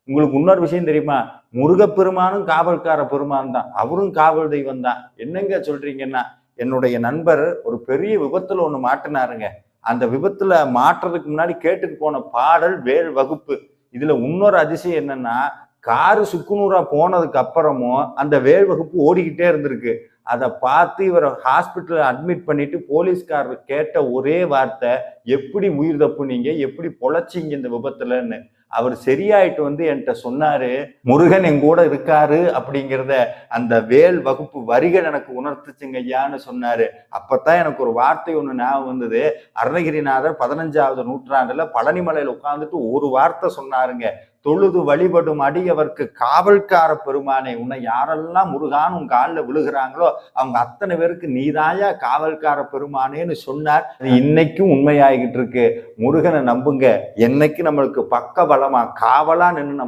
உங்களுக்கு இன்னொரு விஷயம் தெரியுமா? முருகப்பெருமானும் காவல்கார பெருமான் தான், அவரும் காவல் தெய்வம் தான். என்னங்க சொல்றீங்கன்னா, என்னுடைய நண்பர் ஒரு பெரிய விபத்துல ஒண்ணு மாட்டினாருங்க. அந்த விபத்துல மாட்டுறதுக்கு முன்னாடி கேட்டுட்டு போன பாடல் வேல் வகுப்பு. இதுல இன்னொரு அதிசயம் என்னன்னா, காரு சுக்குநூறா போனதுக்கு அப்புறமும் அந்த வேல் வகுப்பு ஓடிக்கிட்டே இருந்திருக்கு. அதை பார்த்து இவரை ஹாஸ்பிட்டல் அட்மிட் பண்ணிட்டு போலீஸ்காரர் கேட்ட ஒரே வார்த்தை, எப்படி உயிர் தப்புனீங்க, எப்படி பொழைச்சிங்க இந்த விபத்துலன்னு. அவர் சரியாயிட்டு வந்து என்கிட்ட சொன்னாரு, முருகன் என் கூட இருக்காரு அப்படிங்கிறத அந்த வேல் வகுப்பு வரிகள் எனக்கு உணர்த்துச்சுங்க ஐயான்னு சொன்னாரு. அப்பதான் எனக்கு ஒரு வார்த்தை ஒண்ணு ஞாபகம் வந்தது. அருணகிரிநாதர் 15வது நூற்றாண்டுல பழனிமலையில உட்கார்ந்துட்டு ஒரு வார்த்தை சொன்னாருங்க. தொழுது வழிபடும் அடியவர்க்கு காவல்கார பெருமானே, உன்னை யாரெல்லாம் முருகான்னு உன் காலில் விழுகிறாங்களோ அவங்க அத்தனை பேருக்கு நீதாயா காவல்கார பெருமானேன்னு சொன்னார். அது இன்னைக்கும் உண்மையாகிட்டு இருக்கு. முருகனை நம்புங்க. என்னைக்கு நம்மளுக்கு பக்க பலமா காவலா நின்று நம்ம